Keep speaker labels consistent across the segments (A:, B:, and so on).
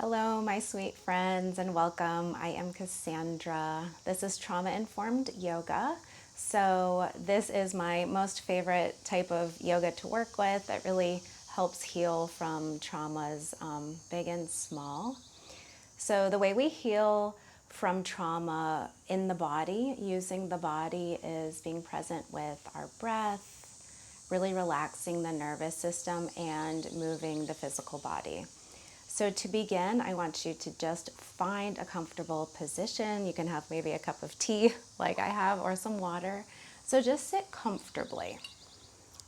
A: Hello, my sweet friends, and welcome. I am Cassandra. This is trauma-informed yoga. So this is my most favorite type of yoga to work with. It really helps heal from traumas, big and small. So the way we heal from trauma in the body, using the body, is being present with our breath, really relaxing the nervous system and moving the physical body. So to begin, I want you to just find a comfortable position. You can have maybe a cup of tea like I have or some water. So just sit comfortably.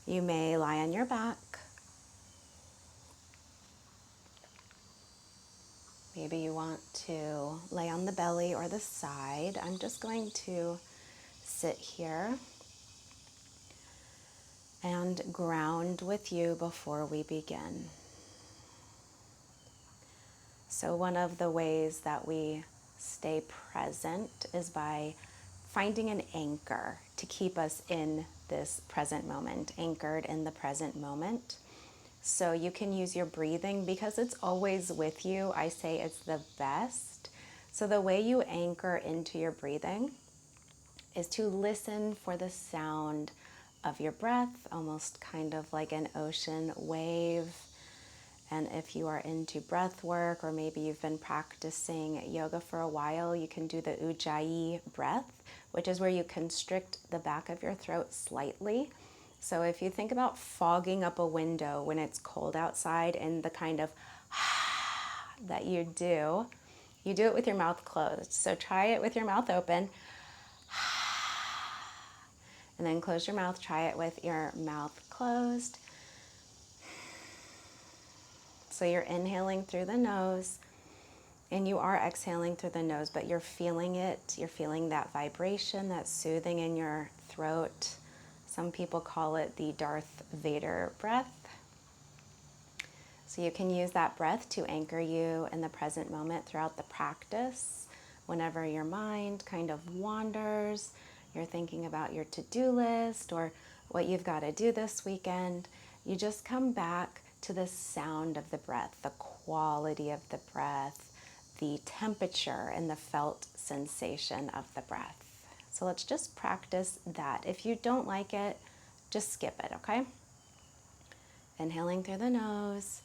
A: You may lie on your back. Maybe you want to lay on the belly or the side. I'm just going to sit here and ground with you before we begin. So one of the ways that we stay present is by finding an anchor to keep us in this present moment, anchored in the present moment. So you can use your breathing because it's always with you. I say it's the best. So the way you anchor into your breathing is to listen for the sound of your breath, almost kind of like an ocean wave. And if you are into breath work, or maybe you've been practicing yoga for a while, you can do the ujjayi breath, which is where you constrict the back of your throat slightly. So if you think about fogging up a window when it's cold outside, and the kind of that you do it with your mouth closed. So try it with your mouth open. And then close your mouth, try it with your mouth closed. So you're inhaling through the nose and you are exhaling through the nose, but you're feeling it. You're feeling that vibration, that soothing in your throat. Some people call it the Darth Vader breath. So you can use that breath to anchor you in the present moment throughout the practice. Whenever your mind kind of wanders, you're thinking about your to-do list or what you've got to do this weekend, you just come back to the sound of the breath, the quality of the breath, the temperature and the felt sensation of the breath. So let's just practice that. If you don't like it, just skip it, okay? Inhaling through the nose,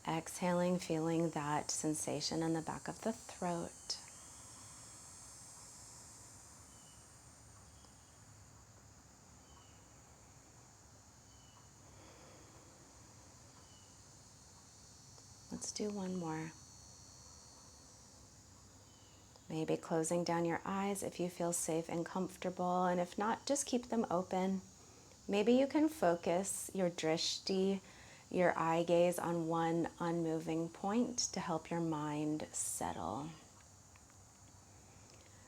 A: exhaling, feeling that sensation in the back of the throat. Let's do one more. Maybe closing down your eyes if you feel safe and comfortable, and if not, just keep them open. Maybe you can focus your drishti, your eye gaze, on one unmoving point to help your mind settle.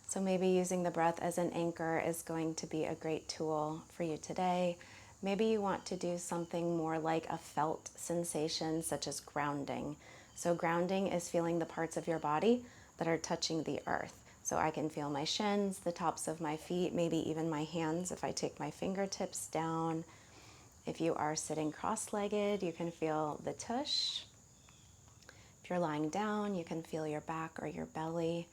A: So maybe using the breath as an anchor is going to be a great tool for you today. Maybe you want to do something more like a felt sensation, such as grounding. So grounding is feeling the parts of your body that are touching the earth. So I can feel my shins, the tops of my feet, maybe even my hands if I take my fingertips down. If you are sitting cross-legged, you can feel the tush. If you're lying down, you can feel your back or your belly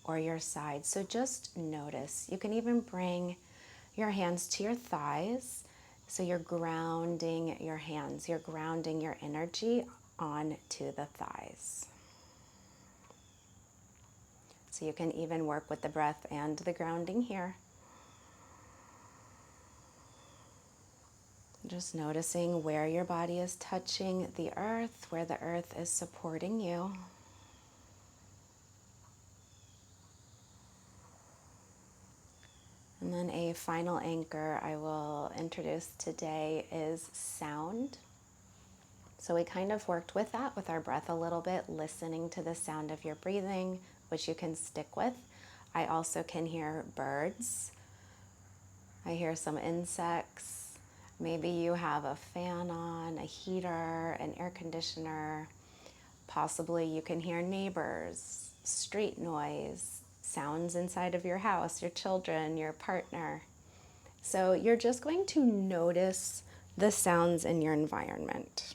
A: or your side. So just notice. You can even bring your hands to your thighs. So you're grounding your hands. You're grounding your energy onto the thighs. So you can even work with the breath and the grounding here. Just noticing where your body is touching the earth, where the earth is supporting you. And then a final anchor I will introduce today is sound. So we kind of worked with that with our breath a little bit, listening to the sound of your breathing, which you can stick with. I also can hear birds. I hear some insects. Maybe you have a fan on, a heater, an air conditioner. Possibly you can hear neighbors, street noise, sounds inside of your house, your children, your partner. So you're just going to notice the sounds in your environment.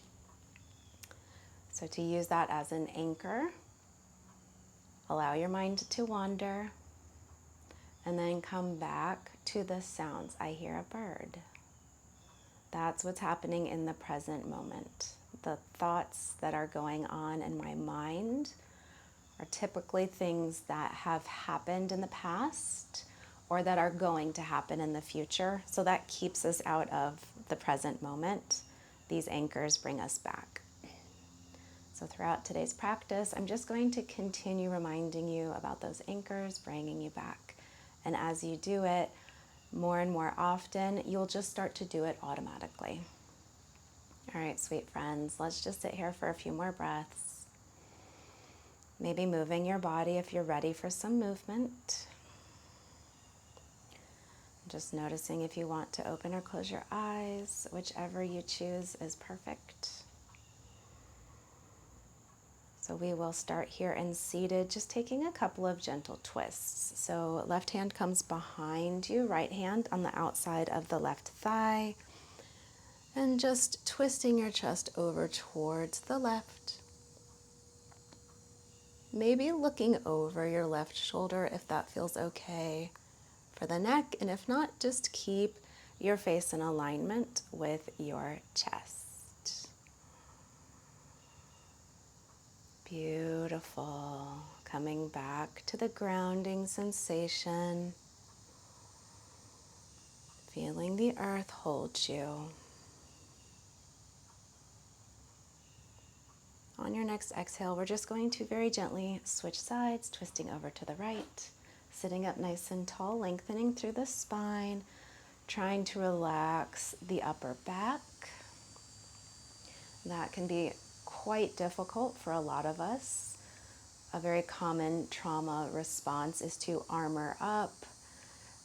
A: So to use that as an anchor, allow your mind to wander, and then come back to the sounds. I hear a bird. That's what's happening in the present moment. The thoughts that are going on in my mind are typically things that have happened in the past or that are going to happen in the future. So that keeps us out of the present moment. These anchors bring us back. So throughout today's practice, I'm just going to continue reminding you about those anchors, bringing you back. And as you do it more and more often, you'll just start to do it automatically. All right, sweet friends, let's just sit here for a few more breaths. Maybe moving your body if you're ready for some movement. Just noticing if you want to open or close your eyes, whichever you choose is perfect. So we will start here in seated, just taking a couple of gentle twists. So left hand comes behind you, right hand on the outside of the left thigh, and just twisting your chest over towards the left. Maybe looking over your left shoulder if that feels okay for the neck, and if not, just keep your face in alignment with your chest. Beautiful. Coming back to the grounding sensation. Feeling the earth hold you. On your next exhale, we're just going to very gently switch sides, twisting over to the right, sitting up nice and tall, lengthening through the spine, trying to relax the upper back. That can be quite difficult for a lot of us. A very common trauma response is to armor up,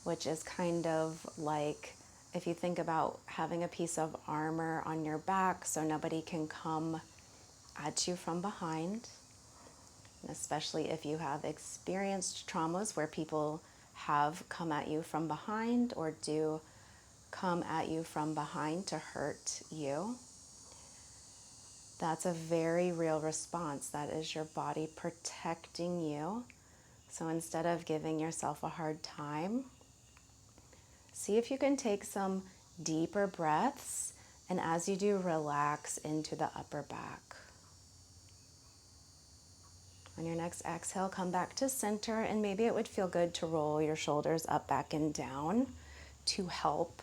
A: which is kind of like if you think about having a piece of armor on your back so nobody can come at you from behind. And especially if you have experienced traumas where people have come at you from behind or do come at you from behind to hurt you. That's a very real response. That is your body protecting you. So instead of giving yourself a hard time, see if you can take some deeper breaths, and as you do, relax into the upper back. On your next exhale, come back to center, and maybe it would feel good to roll your shoulders up, back, and down to help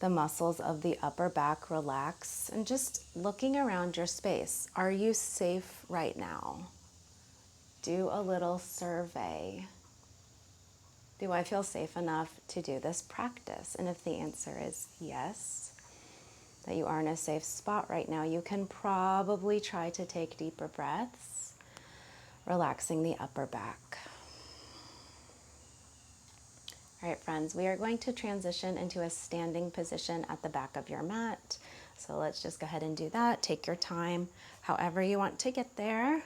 A: the muscles of the upper back relax. And just looking around your space, are you safe right now? Do a little survey. Do I feel safe enough to do this practice? And if the answer is yes, that you are in a safe spot right now, you can probably try to take deeper breaths, relaxing the upper back. All right, friends, we are going to transition into a standing position at the back of your mat. So let's just go ahead and do that. Take your time, however you want to get there.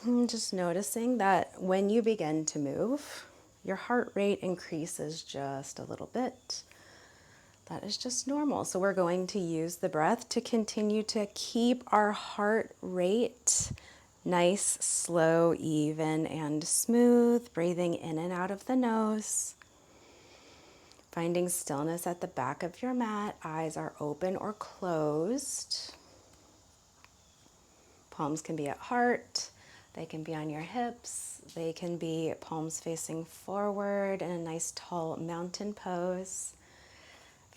A: And just noticing that when you begin to move, your heart rate increases just a little bit. That is just normal. So we're going to use the breath to continue to keep our heart rate nice, slow, even, and smooth. Breathing in and out of the nose. Finding stillness at the back of your mat. Eyes are open or closed. Palms can be at heart. They can be on your hips. They can be palms facing forward in a nice tall mountain pose.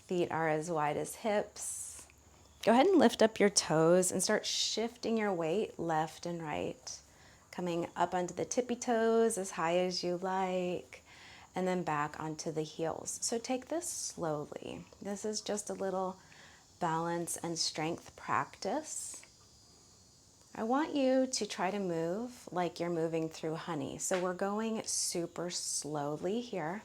A: Feet are as wide as hips. Go ahead and lift up your toes and start shifting your weight left and right. Coming up onto the tippy toes as high as you like, and then back onto the heels. So take this slowly. This is just a little balance and strength practice. I want you to try to move like you're moving through honey. So we're going super slowly here.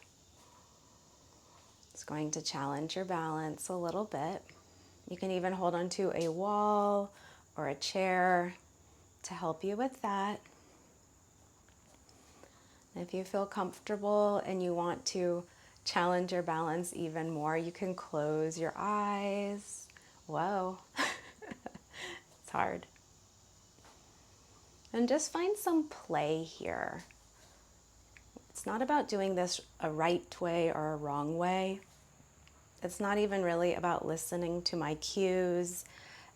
A: It's going to challenge your balance a little bit. You can even hold onto a wall or a chair to help you with that. If you feel comfortable and you want to challenge your balance even more, you can close your eyes. Whoa. hard. And just find some play here. It's not about doing this a right way or a wrong way. It's not even really about listening to my cues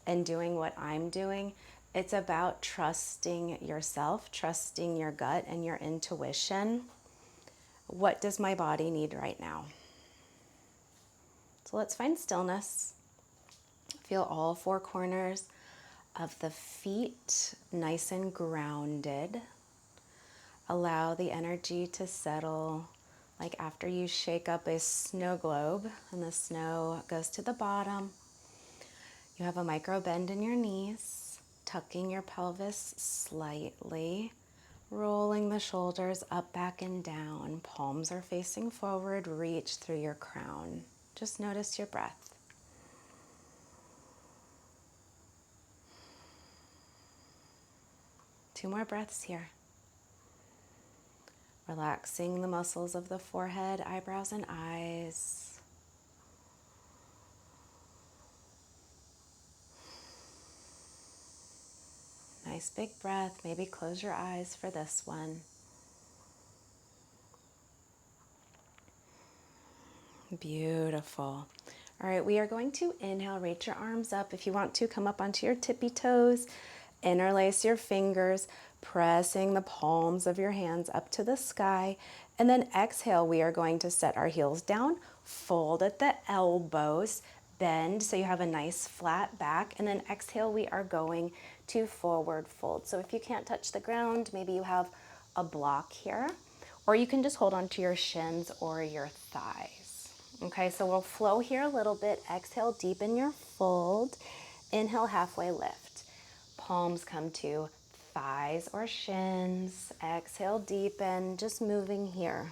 A: and doing what I'm doing. It's about trusting yourself, trusting your gut and your intuition. What does my body need right now? So let's find stillness. Feel all four corners of the feet nice and grounded. Allow the energy to settle, like after you shake up a snow globe and the snow goes to the bottom. You have a micro bend in your knees, tucking your pelvis slightly, rolling the shoulders up, back, and down. Palms are facing forward, reach through your crown. Just notice your breath. Two more breaths here. Relaxing the muscles of the forehead, eyebrows, and eyes. Nice big breath. Maybe close your eyes for this one. Beautiful. All right, we are going to inhale, reach your arms up. If you want to, come up onto your tippy toes, interlace your fingers, pressing the palms of your hands up to the sky. And then exhale, we are going to set our heels down, fold at the elbows, bend so you have a nice flat back. And then exhale, we are going to forward fold. So if you can't touch the ground, maybe you have a block here, or you can just hold onto your shins or your thighs. Okay, so we'll flow here a little bit. Exhale, deepen your fold. Inhale, halfway lift. Palms come to thighs or shins. Exhale, deepen, just moving here.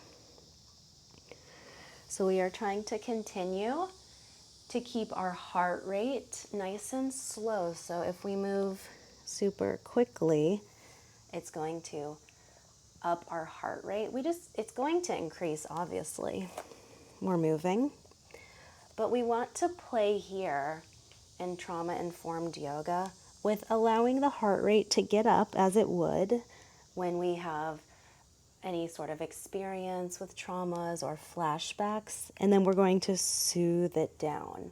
A: So we are trying to continue to keep our heart rate nice and slow. So if we move super quickly, it's going to up our heart rate. It's going to increase, obviously. We're moving. But we want to play here in trauma-informed yoga with allowing the heart rate to get up as it would when we have any sort of experience with traumas or flashbacks, and then we're going to soothe it down.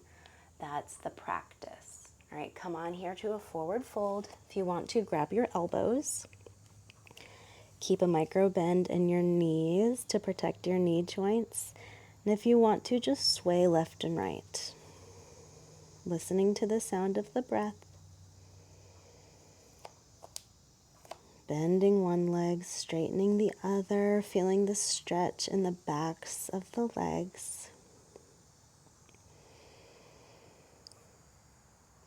A: That's the practice. All right, come on here to a forward fold. If you want to, grab your elbows. Keep a micro bend in your knees to protect your knee joints. And if you want to, just sway left and right. Listening to the sound of the breath. Bending one leg, straightening the other, feeling the stretch in the backs of the legs.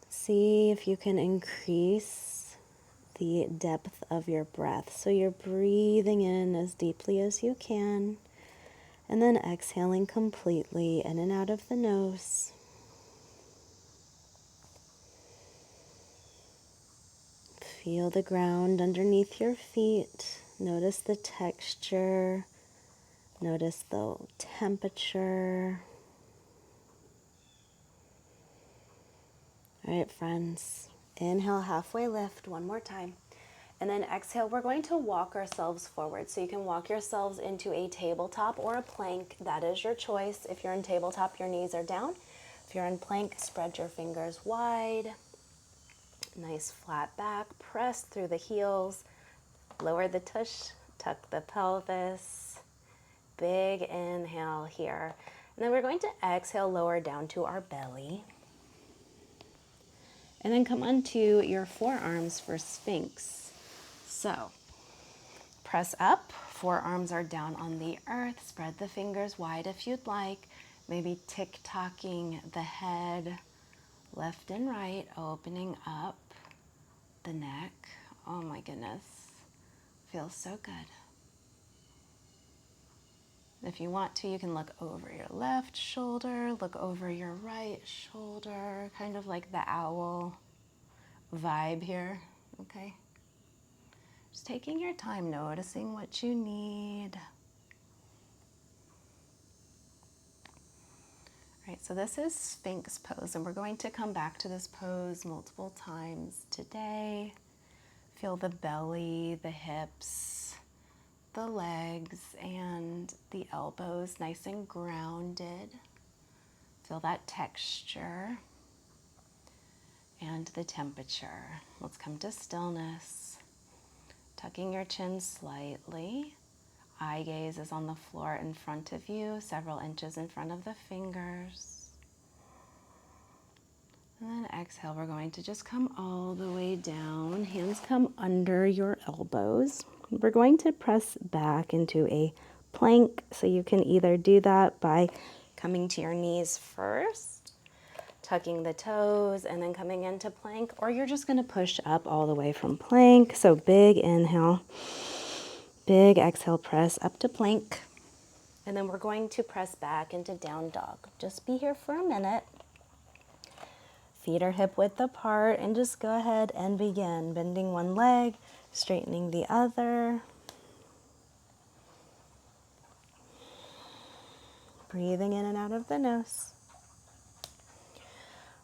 A: See if you can increase the depth of your breath. So you're breathing in as deeply as you can, and then exhaling completely in and out of the nose. Feel the ground underneath your feet. Notice the texture. Notice the temperature. All right, friends. Inhale, halfway lift, one more time. And then exhale, we're going to walk ourselves forward. So you can walk yourselves into a tabletop or a plank. That is your choice. If you're in tabletop, your knees are down. If you're in plank, spread your fingers wide. Nice flat back. Press through the heels. Lower the tush. Tuck the pelvis. Big inhale here. And then we're going to exhale, lower down to our belly. And then come onto your forearms for Sphinx. So, press up, forearms are down on the earth, spread the fingers wide if you'd like, maybe tick-tocking the head left and right, opening up the neck. Oh my goodness, feels so good. If you want to, you can look over your left shoulder, look over your right shoulder, kind of like the owl vibe here, okay? Just taking your time, noticing what you need. Right, so this is Sphinx pose, and we're going to come back to this pose multiple times today. Feel the belly, the hips, the legs, and the elbows nice and grounded. Feel that texture and the temperature. Let's come to stillness. Tucking your chin slightly. Eye gaze is on the floor in front of you, several inches in front of the fingers. And then exhale, we're going to just come all the way down. Hands come under your elbows. We're going to press back into a plank. So you can either do that by coming to your knees first, tucking the toes, and then coming into plank, or you're just going to push up all the way from plank. So big inhale, big exhale, press up to plank. And then we're going to press back into down dog. Just be here for a minute. Feet are hip width apart, and just go ahead and begin bending one leg, straightening the other. Breathing in and out of the nose.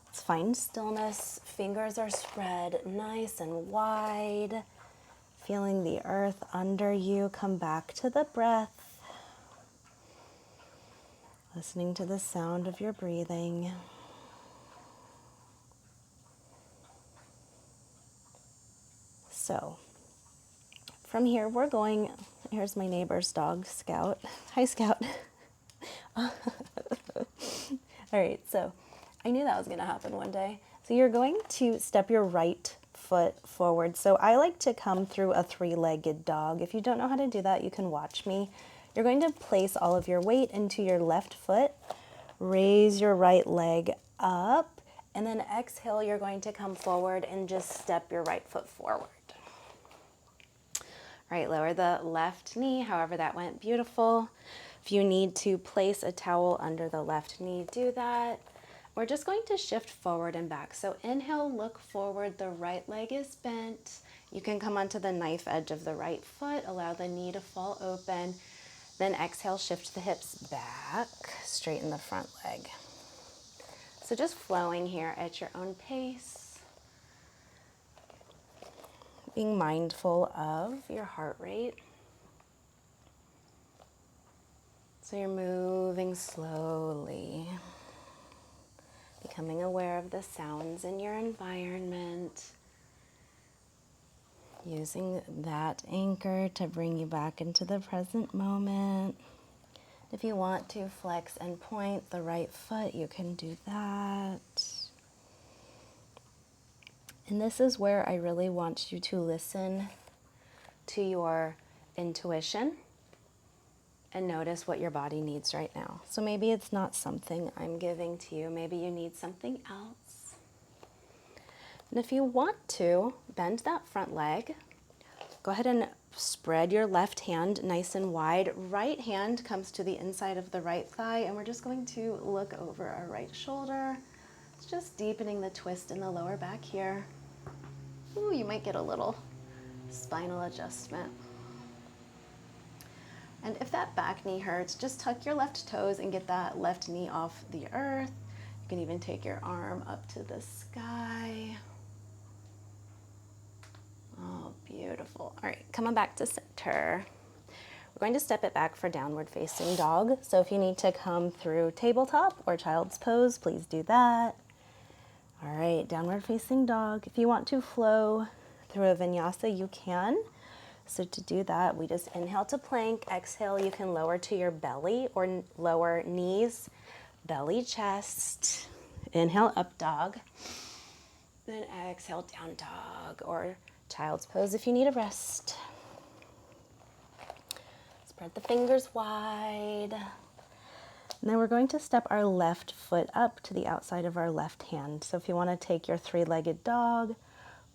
A: Let's find stillness. Fingers are spread nice and wide. Feeling the earth under you. Come back to the breath. Listening to the sound of your breathing. So, from here we're going, here's my neighbor's dog, Scout. Hi, Scout. All right, so I knew that was going to happen one day. So you're going to step your right foot forward. So I like to come through a three-legged dog. If you don't know how to do that, you can watch me. You're going to place all of your weight into your left foot, raise your right leg up, and then exhale, you're going to come forward and just step your right foot forward. Right, lower the left knee, however that went, beautiful. If you need to place a towel under the left knee, do that. We're just going to shift forward and back. So inhale, look forward, the right leg is bent. You can come onto the knife edge of the right foot, allow the knee to fall open. Then exhale, shift the hips back, straighten the front leg. So just flowing here at your own pace. Being mindful of your heart rate. So you're moving slowly, becoming aware of the sounds in your environment, using that anchor to bring you back into the present moment. If you want to flex and point the right foot, you can do that. And this is where I really want you to listen to your intuition and notice what your body needs right now. So maybe it's not something I'm giving to you. Maybe you need something else. And if you want to, bend that front leg. Go ahead and spread your left hand nice and wide. Right hand comes to the inside of the right thigh, and we're just going to look over our right shoulder. It's just deepening the twist in the lower back here. Ooh, you might get a little spinal adjustment. And if that back knee hurts, just tuck your left toes and get that left knee off the earth. You can even take your arm up to the sky. Oh, beautiful. All right, coming back to center. We're going to step it back for downward facing dog. So if you need to come through tabletop or child's pose, please do that. All right, downward facing dog. If you want to flow through a vinyasa, you can. So to do that, we just inhale to plank. Exhale, you can lower to your belly or lower knees, belly, chest. Inhale, up dog. Then exhale, down dog or child's pose if you need a rest. Spread the fingers wide. And then we're going to step our left foot up to the outside of our left hand. So if you want to take your three-legged dog,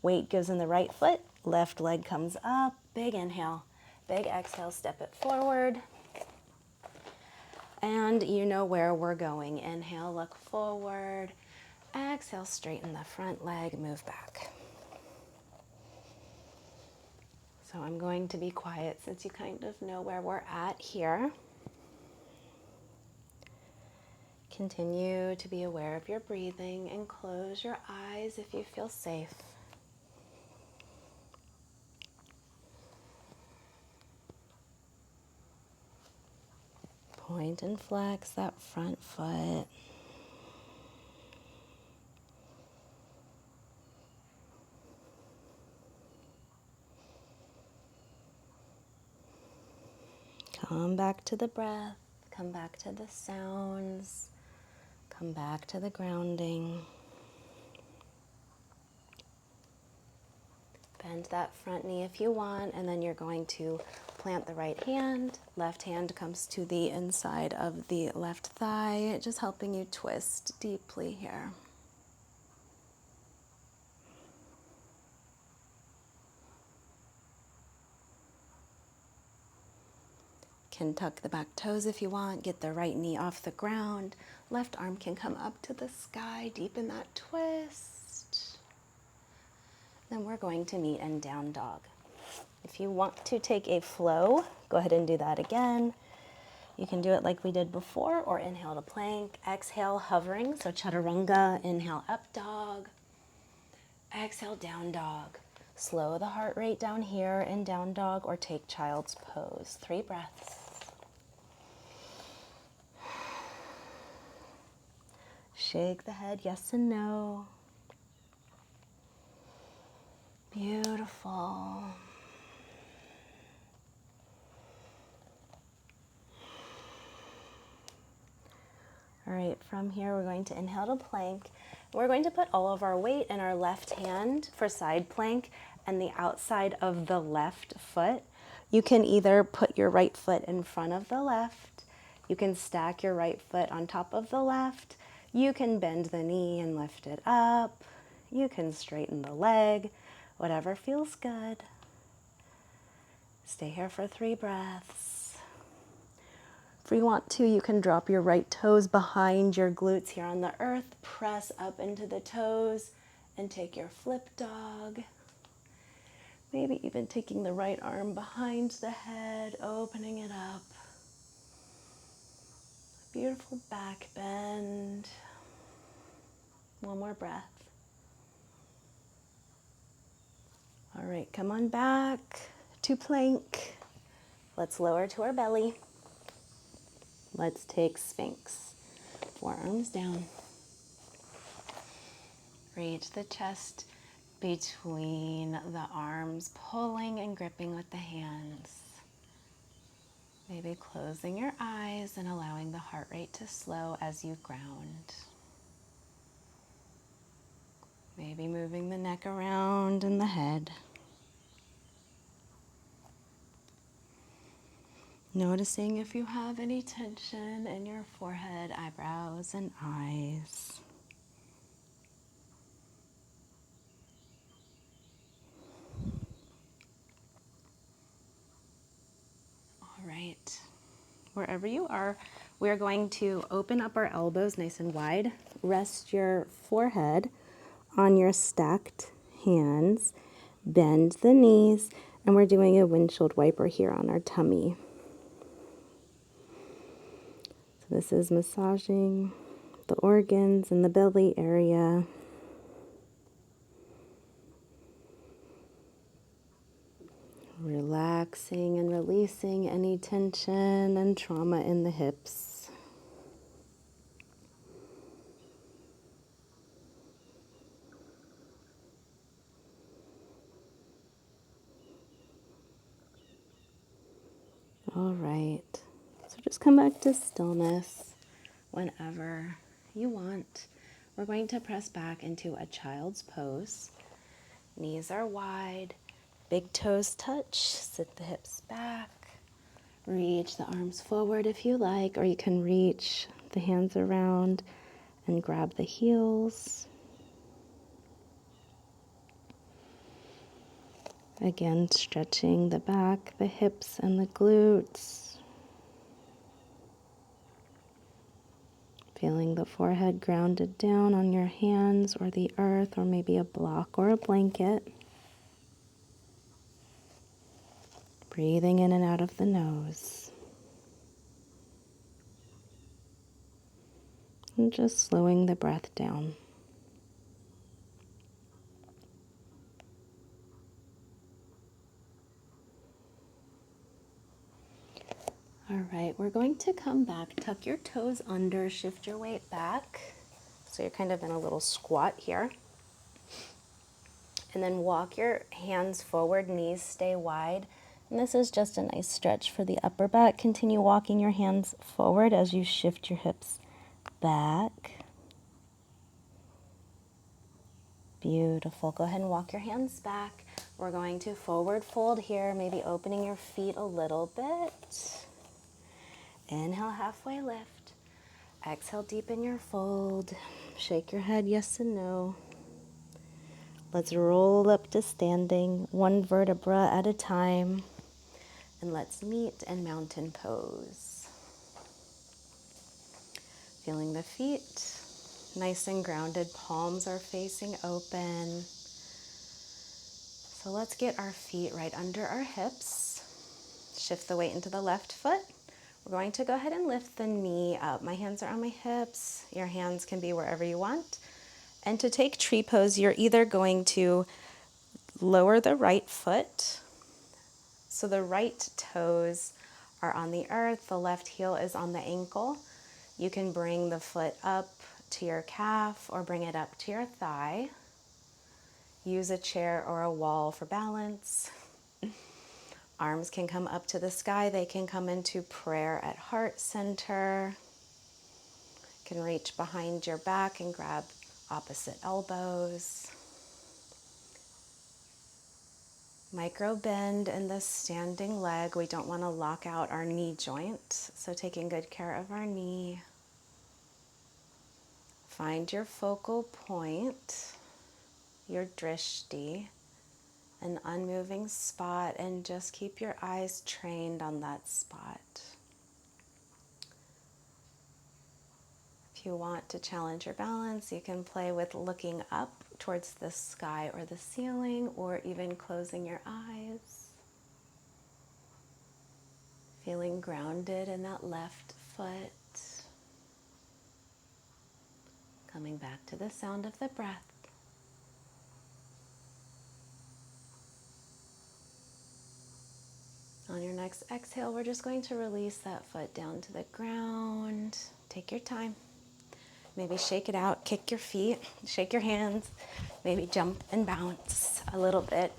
A: weight goes in the right foot, left leg comes up, big inhale, big exhale, step it forward. And you know where we're going. Inhale, look forward. Exhale, straighten the front leg, move back. So I'm going to be quiet since you kind of know where we're at here. Continue to be aware of your breathing and close your eyes if you feel safe. Point and flex that front foot. Come back to the breath. Come back to the sounds. Come back to the grounding. Bend that front knee if you want, and then you're going to plant the right hand. Left hand comes to the inside of the left thigh, just helping you twist deeply here. Can tuck the back toes if you want. Get the right knee off the ground. Left arm can come up to the sky. Deepen that twist. Then we're going to meet in down dog. If you want to take a flow, go ahead and do that again. You can do it like we did before, or inhale to plank. Exhale, hovering, so chaturanga. Inhale, up dog. Exhale, down dog. Slow the heart rate down here in down dog, or take child's pose. 3 breaths. Shake the head, yes and no. Beautiful. All right, from here we're going to inhale to plank. We're going to put all of our weight in our left hand for side plank and the outside of the left foot. You can either put your right foot in front of the left. You can stack your right foot on top of the left. You can bend the knee and lift it up. You can straighten the leg, whatever feels good. Stay here for 3 breaths. If you want to, you can drop your right toes behind your glutes here on the earth. Press up into the toes and take your flip dog. Maybe even taking the right arm behind the head, opening it up. Beautiful back bend. One more breath. All right, come on back to plank. Let's lower to our belly. Let's take Sphinx. Forearms down. Reach the chest between the arms, pulling and gripping with the hands. Maybe closing your eyes and allowing the heart rate to slow as you ground. Maybe moving the neck around and the head. Noticing if you have any tension in your forehead, eyebrows, and eyes. All right. Wherever you are, we're going to open up our elbows nice and wide. Rest your forehead on your stacked hands. Bend the knees, and we're doing a windshield wiper here on our tummy. So this is massaging the organs in the belly area. Relaxing and releasing any tension and trauma in the hips. All right, so just come back to stillness whenever you want. We're going to press back into a child's pose. Knees are wide, big toes touch, sit the hips back. Reach the arms forward if you like, or you can reach the hands around and grab the heels. Again, stretching the back, the hips, and the glutes. Feeling the forehead grounded down on your hands or the earth or maybe a block or a blanket. Breathing in and out of the nose. And just slowing the breath down. All right, we're going to come back, tuck your toes under, shift your weight back. So you're kind of in a little squat here. And then walk your hands forward, knees stay wide. And this is just a nice stretch for the upper back. Continue walking your hands forward as you shift your hips back. Beautiful. Go ahead and walk your hands back. We're going to forward fold here, maybe opening your feet a little bit. Inhale, halfway lift. Exhale, deepen your fold. Shake your head, yes and no. Let's roll up to standing, one vertebra at a time. And let's meet in mountain pose. Feeling the feet nice and grounded, palms are facing open. So let's get our feet right under our hips. Shift the weight into the left foot. We're going to go ahead and lift the knee up. My hands are on my hips. Your hands can be wherever you want. And to take tree pose, you're either going to lower the right foot, so the right toes are on the earth, the left heel is on the ankle. You can bring the foot up to your calf or bring it up to your thigh. Use a chair or a wall for balance. Arms can come up to the sky. They can come into prayer at heart center. You can reach behind your back and grab opposite elbows. Micro bend in the standing leg. We don't want to lock out our knee joint, so taking good care of our knee. Find your focal point, your drishti, an unmoving spot, and just keep your eyes trained on that spot. If you want to challenge your balance, you can play with looking up towards the sky or the ceiling, or even closing your eyes. Feeling grounded in that left foot. Coming back to the sound of the breath. On your next exhale, we're just going to release that foot down to the ground. Take your time. Maybe shake it out, kick your feet, shake your hands, maybe jump and bounce a little bit.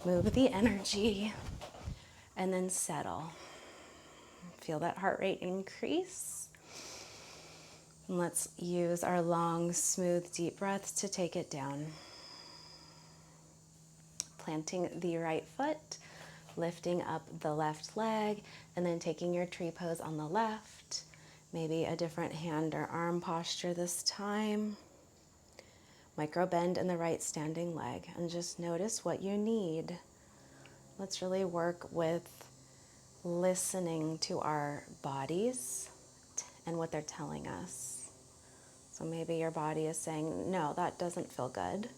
A: Move the energy, and then settle. Feel that heart rate increase. And let's use our long, smooth, deep breaths to take it down. Planting the right foot, lifting up the left leg, and then taking your tree pose on the left. Maybe a different hand or arm posture this time. Micro bend in the right standing leg, and just notice what you need. Let's really work with listening to our bodies and what they're telling us. So maybe your body is saying, no, that doesn't feel good.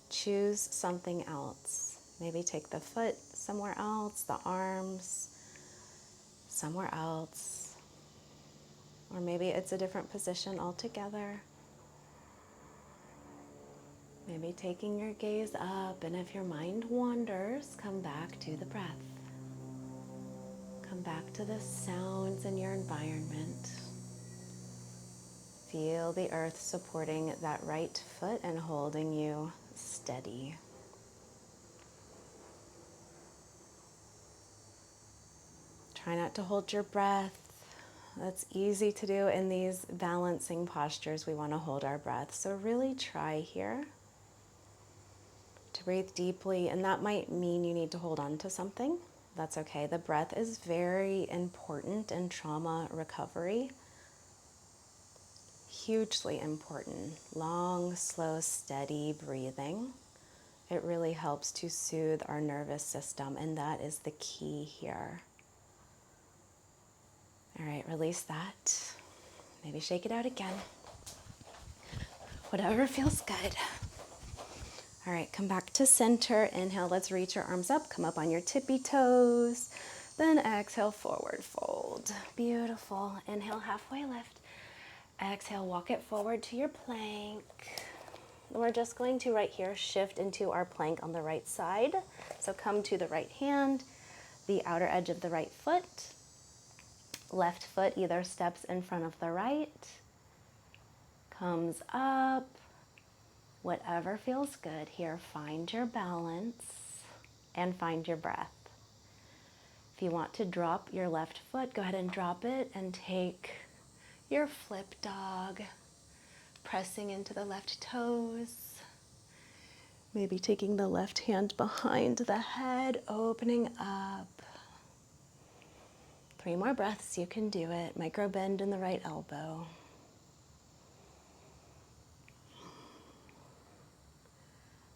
A: Choose something else. Maybe take the foot somewhere else, the arms somewhere else. Or maybe it's a different position altogether. Maybe taking your gaze up, and if your mind wanders, come back to the breath. Come back to the sounds in your environment. Feel the earth supporting that right foot and holding you steady. Try not to hold your breath. That's easy to do in these balancing postures. We want to hold our breath. So really try here to breathe deeply, and that might mean you need to hold on to something. That's okay. The breath is very important in trauma recovery. Hugely important. Long, slow, steady breathing. It really helps to soothe our nervous system, and that is the key here. All right, release that. Maybe shake it out again. Whatever feels good. All right, come back to center. Inhale, let's reach your arms up. Come up on your tippy toes. Then exhale, forward fold. Beautiful. Inhale, halfway lift. Exhale, walk it forward to your plank. And we're just going to right here shift into our plank on the right side. So come to the right hand, the outer edge of the right foot. Left foot either steps in front of the right, comes up. Whatever feels good here, find your balance and find your breath. If you want to drop your left foot, go ahead and drop it and take your flip dog, pressing into the left toes. Maybe taking the left hand behind the head, opening up. 3 more breaths, you can do it. Micro bend in the right elbow.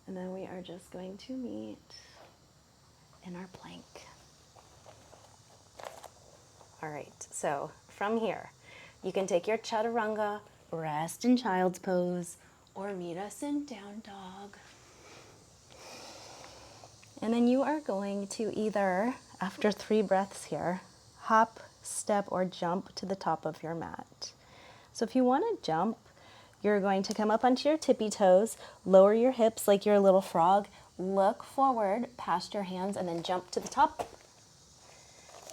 A: And then we are just going to meet in our plank. All right, so from here, you can take your chaturanga, rest in child's pose, or meet us in down dog. And then you are going to either, after 3 breaths here, hop, step, or jump to the top of your mat. So if you want to jump, you're going to come up onto your tippy toes, lower your hips like you're a little frog, look forward past your hands, and then jump to the top.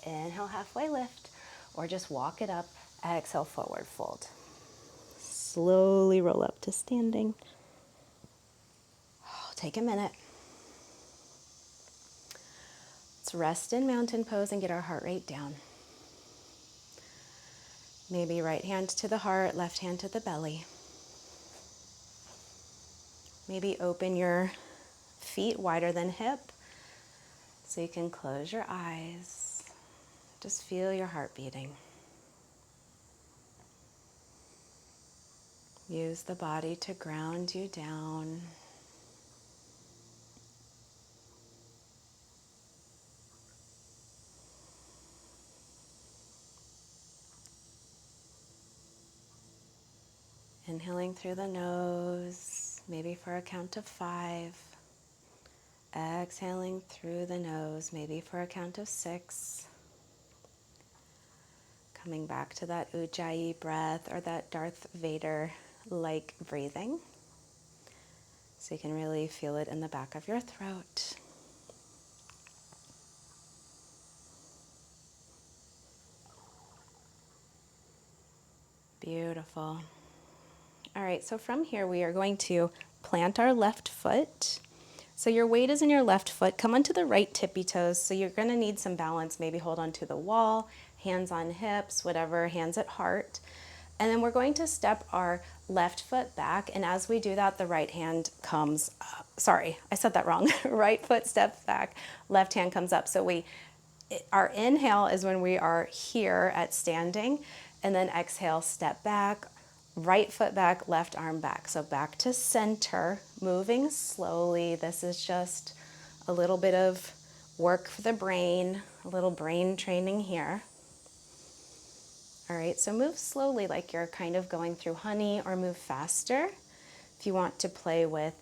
A: Inhale, halfway lift, or just walk it up. Exhale, forward fold. Slowly roll up to standing. Take a minute. Let's rest in mountain pose and get our heart rate down. Maybe right hand to the heart, left hand to the belly. Maybe open your feet wider than hip so you can close your eyes. Just feel your heart beating. Use the body to ground you down. Inhaling through the nose, maybe for a count of 5. Exhaling through the nose, maybe for a count of 6. Coming back to that Ujjayi breath or that Darth Vader-like breathing. So you can really feel it in the back of your throat. Beautiful. All right, so from here we are going to plant our left foot. So your weight is in your left foot. Come onto the right tippy toes. So you're going to need some balance. Maybe hold onto the wall, hands on hips, whatever, hands at heart. And then we're going to step our left foot back. And as we do that, the right hand comes up. Sorry, I said that wrong. Right foot steps back, left hand comes up. So our inhale is when we are here at standing. And then exhale, step back. Right foot back, left arm back. So back to center, moving slowly. This is just a little bit of work for the brain, a little brain training here. All right, so move slowly like you're kind of going through honey, or move faster if you want to play with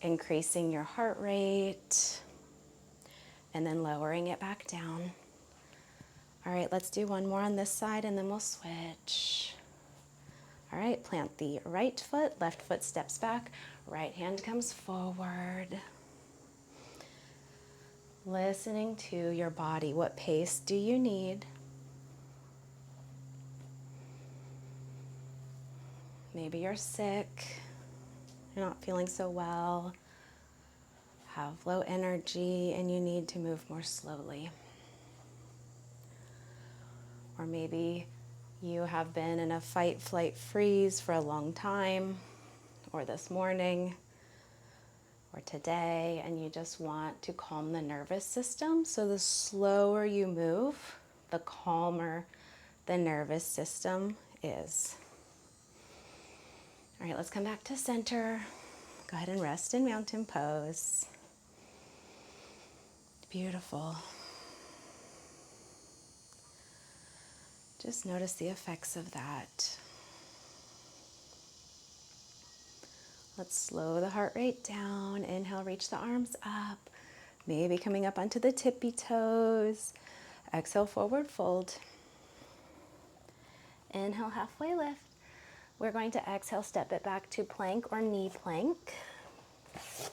A: increasing your heart rate and then lowering it back down. All right, let's do one more on this side and then we'll switch. All right, plant the right foot, left foot steps back, right hand comes forward. Listening to your body. What pace do you need? Maybe you're sick, you're not feeling so well, have low energy, and you need to move more slowly. Or maybe you have been in a fight, flight, freeze for a long time, or this morning, or today, and you just want to calm the nervous system. So the slower you move, the calmer the nervous system is. All right, let's come back to center. Go ahead and rest in mountain pose. Beautiful. Just notice the effects of that. Let's slow the heart rate down. Inhale, reach the arms up. Maybe coming up onto the tippy toes. Exhale, forward fold. Inhale, halfway lift. We're going to exhale, step it back to plank or knee plank.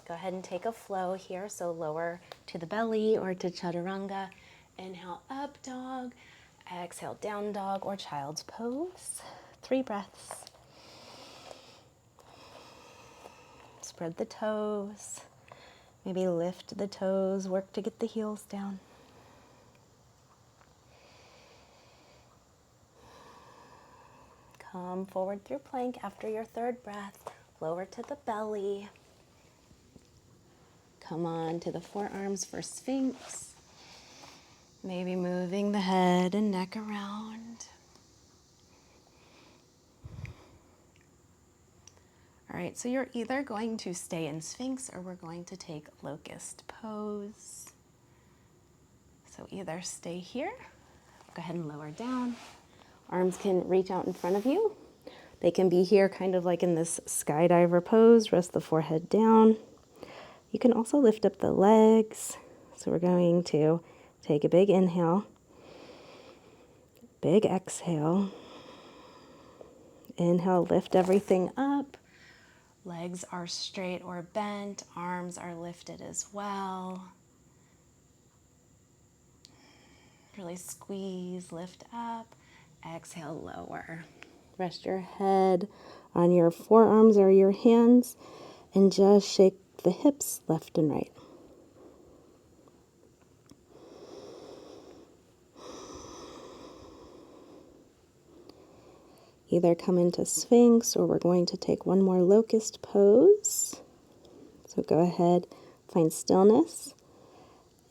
A: Go ahead and take a flow here, so lower to the belly or to chaturanga. Inhale, up dog. Exhale, down dog or child's pose. 3 breaths. Spread the toes. Maybe lift the toes, work to get the heels down. Come forward through plank after your 3rd breath. Lower to the belly. Come on to the forearms for Sphinx. Maybe moving the head and neck around. All right, so you're either going to stay in Sphinx or we're going to take locust pose. So either stay here, go ahead and lower down. Arms can reach out in front of you. They can be here kind of like in this skydiver pose, rest the forehead down. You can also lift up the legs. So we're going to take a big inhale, big exhale. Inhale, lift everything up. Legs are straight or bent, arms are lifted as well. Really squeeze, lift up, exhale, lower. Rest your head on your forearms or your hands and just shake the hips left and right. Either come into Sphinx or we're going to take one more locust pose. So go ahead, find stillness.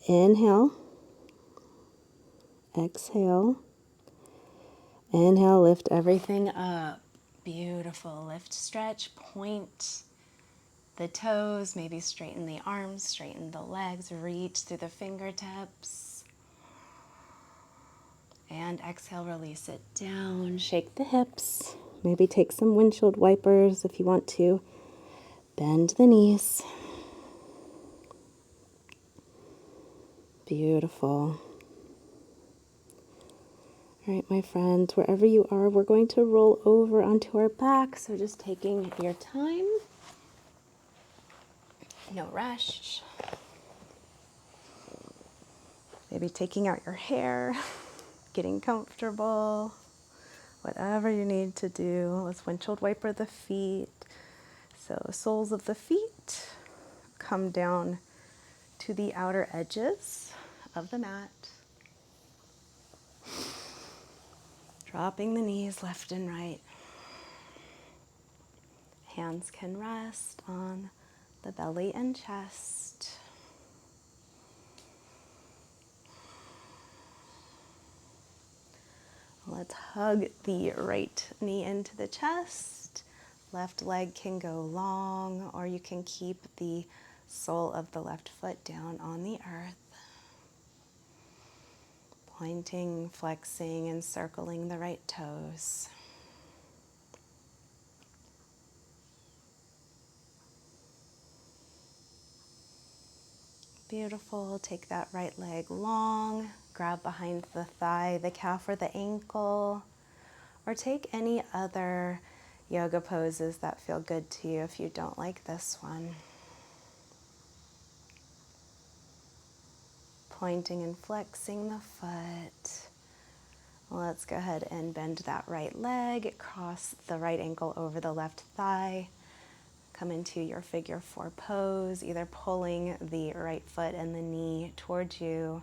A: Inhale. Exhale. Inhale, lift everything up. Beautiful. Lift, stretch, point the toes, maybe straighten the arms, straighten the legs, reach through the fingertips. And exhale, release it down. Shake the hips. Maybe take some windshield wipers if you want to. Bend the knees. Beautiful. All right, my friends, wherever you are, we're going to roll over onto our back. So just taking your time. No rush. Maybe taking out your hair, getting comfortable. Whatever you need to do. Let's windshield wiper the feet. So soles of the feet come down to the outer edges of the mat. Dropping the knees left and right. Hands can rest on the belly and chest. Let's hug the right knee into the chest. Left leg can go long, or you can keep the sole of the left foot down on the earth. Pointing, flexing, and circling the right toes. Beautiful. Take that right leg long. Grab behind the thigh, the calf, or the ankle. Or take any other yoga poses that feel good to you if you don't like this one. Pointing and flexing the foot. Let's go ahead and bend that right leg, cross the right ankle over the left thigh. Come into your figure 4 pose, either pulling the right foot and the knee towards you. You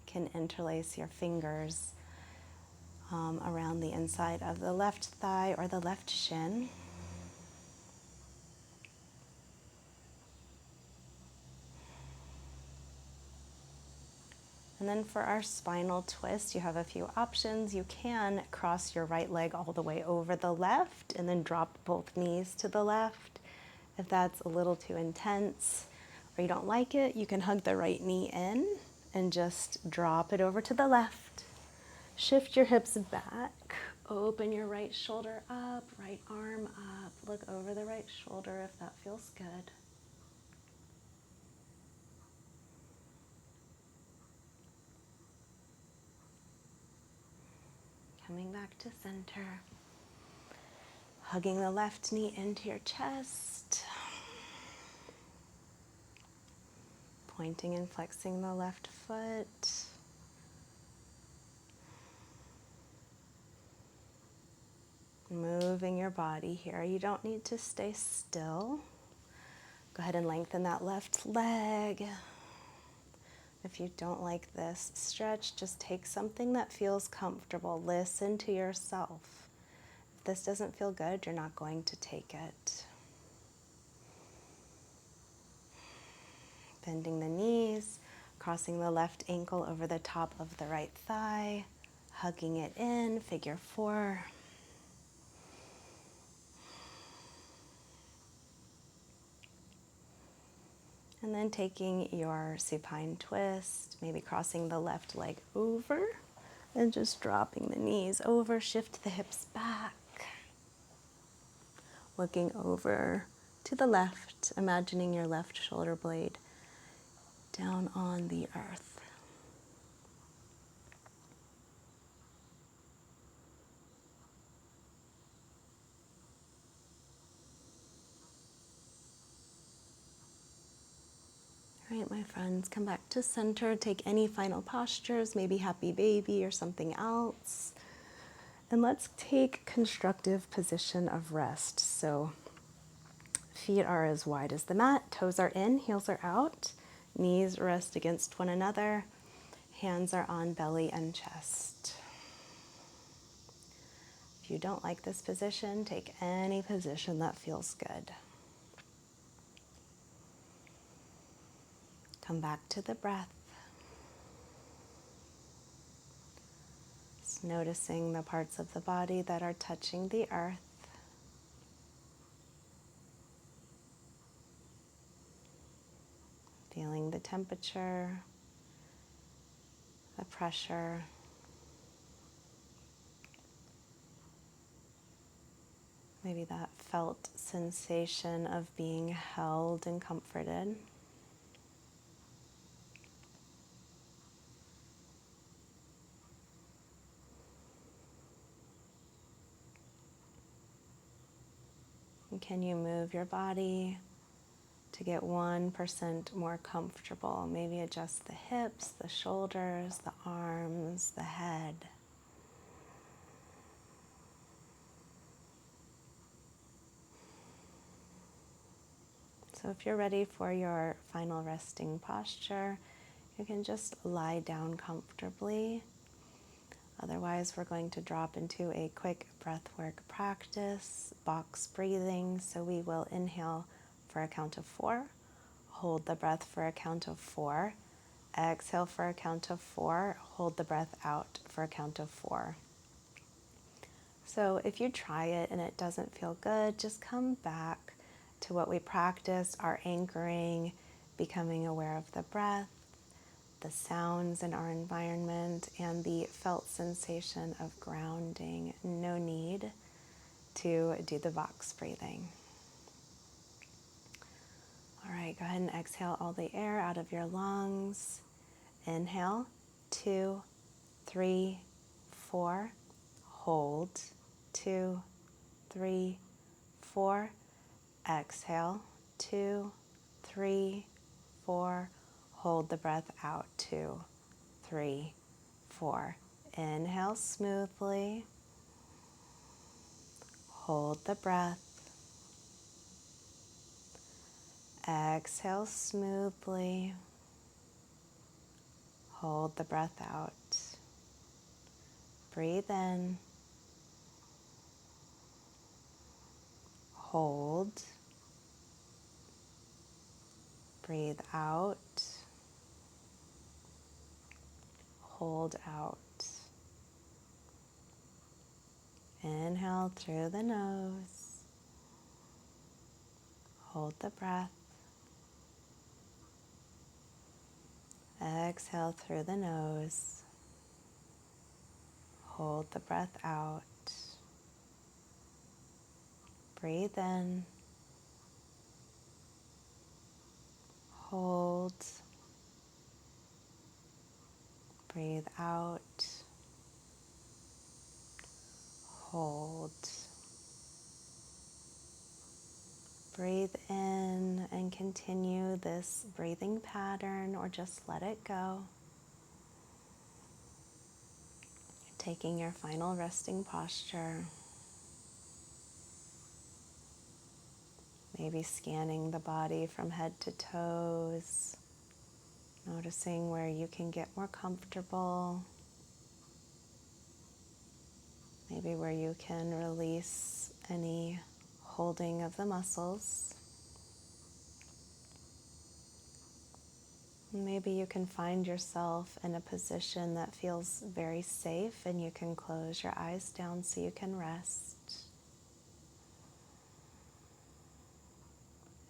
A: can interlace your fingers around the inside of the left thigh or the left shin. And then for our spinal twist, you have a few options. You can cross your right leg all the way over the left and then drop both knees to the left. If that's a little too intense or you don't like it, you can hug the right knee in and just drop it over to the left. Shift your hips back. Open your right shoulder up, right arm up. Look over the right shoulder if that feels good. Coming back to center. Hugging the left knee into your chest. Pointing and flexing the left foot. Moving your body here. You don't need to stay still. Go ahead and lengthen that left leg. If you don't like this stretch, just take something that feels comfortable. Listen to yourself. If this doesn't feel good, you're not going to take it. Bending the knees, crossing the left ankle over the top of the right thigh, hugging it in, figure 4. And then taking your supine twist, maybe crossing the left leg over and just dropping the knees over, shift the hips back. Looking over to the left, imagining your left shoulder blade down on the earth. All right, my friends, come back to center. Take any final postures, maybe happy baby or something else. And let's take constructive position of rest. So feet are as wide as the mat, toes are in, heels are out, knees rest against one another, hands are on belly and chest. If you don't like this position, take any position that feels good. Come back to the breath. Just noticing the parts of the body that are touching the earth. Feeling the temperature, the pressure. Maybe that felt sensation of being held and comforted. And can you move your body to get 1% more comfortable? Maybe adjust the hips, the shoulders, the arms, the head. So if you're ready for your final resting posture, you can just lie down comfortably. Otherwise, we're going to drop into a quick breathwork practice, box breathing. So we will inhale for a count of 4, hold the breath for a count of 4, exhale for a count of 4, hold the breath out for a count of 4. So if you try it and it doesn't feel good, just come back to what we practiced, our anchoring, becoming aware of the breath, the sounds in our environment, and the felt sensation of grounding. No need to do the box breathing. All right, go ahead and exhale all the air out of your lungs. Inhale, 2, 3, 4. Hold, 2, 3, 4. Exhale, 2, 3, 4. Hold the breath out, 2, 3, 4. Inhale smoothly. Hold the breath. Exhale smoothly. Hold the breath out. Breathe in. Hold. Breathe out. Hold out. Inhale through the nose. Hold the breath. Exhale through the nose. Hold the breath out. Breathe in. Hold. Breathe out. Hold. Breathe in and continue this breathing pattern, or just let it go. Taking your final resting posture. Maybe scanning the body from head to toes. Noticing where you can get more comfortable. Maybe where you can release any holding of the muscles. Maybe you can find yourself in a position that feels very safe and you can close your eyes down so you can rest.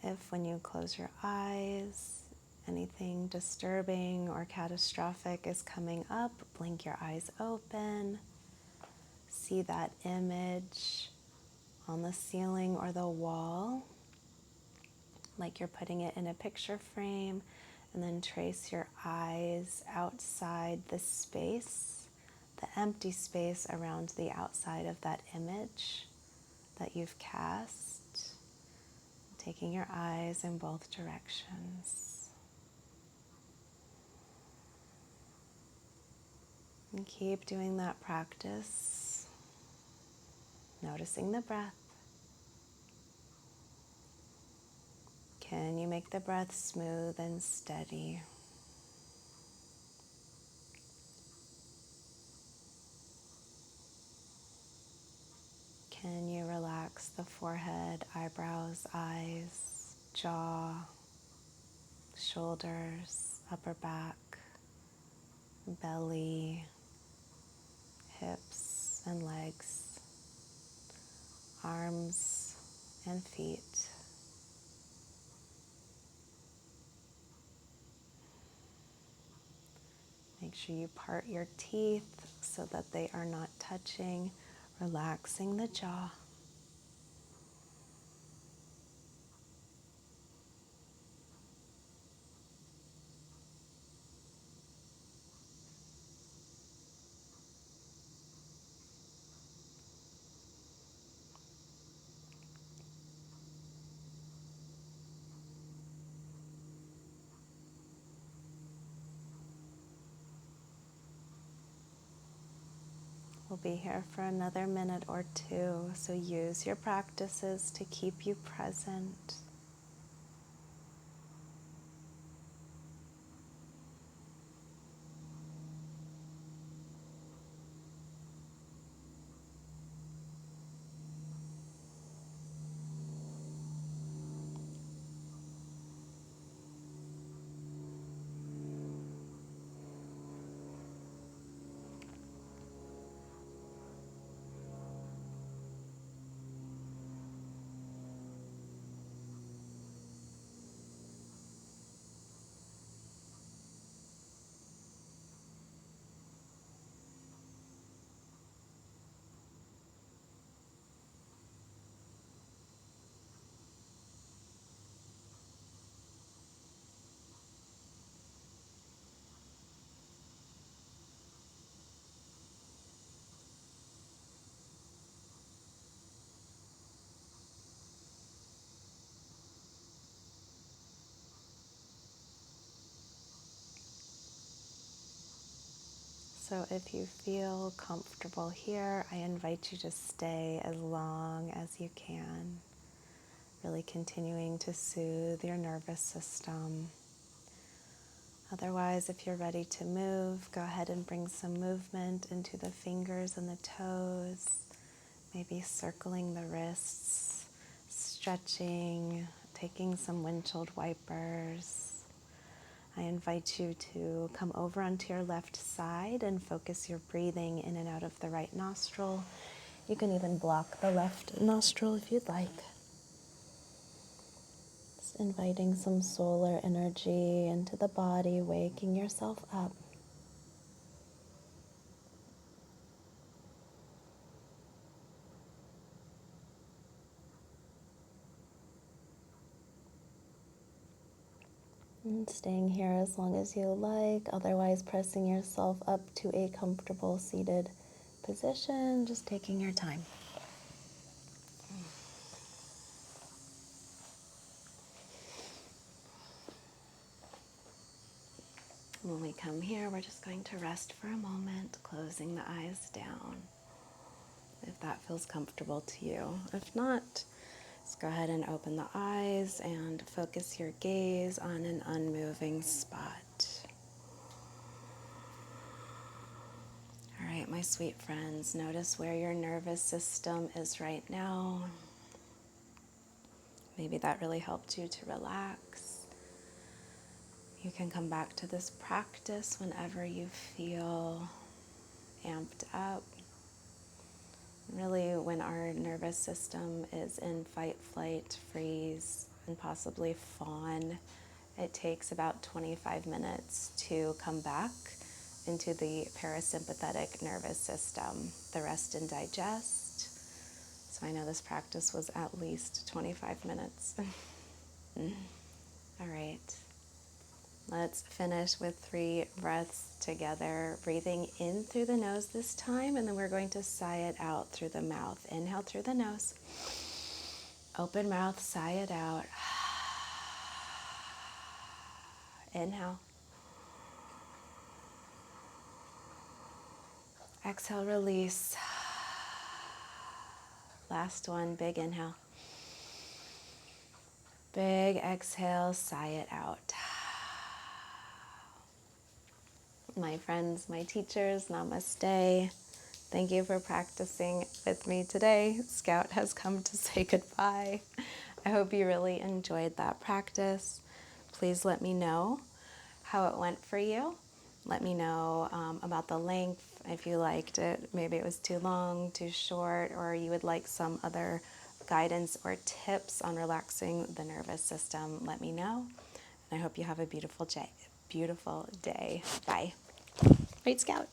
A: If when you close your eyes, anything disturbing or catastrophic is coming up, blink your eyes open. See that image on the ceiling or the wall, like you're putting it in a picture frame, and then trace your eyes outside the space, the empty space around the outside of that image that you've cast, taking your eyes in both directions. And keep doing that practice, noticing the breath. Can you make the breath smooth and steady? Can you relax the forehead, eyebrows, eyes, jaw, shoulders, upper back, belly, hips and legs, arms and feet? Make sure you part your teeth so that they are not touching, relaxing the jaw. We'll be here for another minute or two, so use your practices to keep you present. So if you feel comfortable here, I invite you to stay as long as you can, really continuing to soothe your nervous system. Otherwise, if you're ready to move, go ahead and bring some movement into the fingers and the toes, maybe circling the wrists, stretching, taking some windshield wipers. I invite you to come over onto your left side and focus your breathing in and out of the right nostril. You can even block the left nostril if you'd like. Just inviting some solar energy into the body, waking yourself up. And staying here as long as you like, otherwise pressing yourself up to a comfortable seated position, just taking your time. when we come here, we're just going to rest for a moment, closing the eyes down, if that feels comfortable to you. If not, just go ahead and open the eyes and focus your gaze on an unmoving spot. All right, my sweet friends, notice where your nervous system is right now. Maybe that really helped you to relax. You can come back to this practice whenever you feel amped up. Really, when our nervous system is in fight, flight, freeze, and possibly fawn, it takes about 25 minutes to come back into the parasympathetic nervous system, the rest and digest. So I know this practice was at least 25 minutes. All right. Let's finish with 3 breaths together, breathing in through the nose this time, and then we're going to sigh it out through the mouth. Inhale through the nose. Open mouth, sigh it out. Inhale. Exhale, release. Last one, big inhale. Big exhale, sigh it out. My friends, my teachers, namaste. Thank you for practicing with me today. Scout has come to say goodbye. I hope you really enjoyed that practice. Please let me know how it went for you. Let me know about the length, if you liked it. Maybe it was too long, too short, or you would like some other guidance or tips on relaxing the nervous system. Let me know. And I hope you have a beautiful day. Bye. Right, Scout?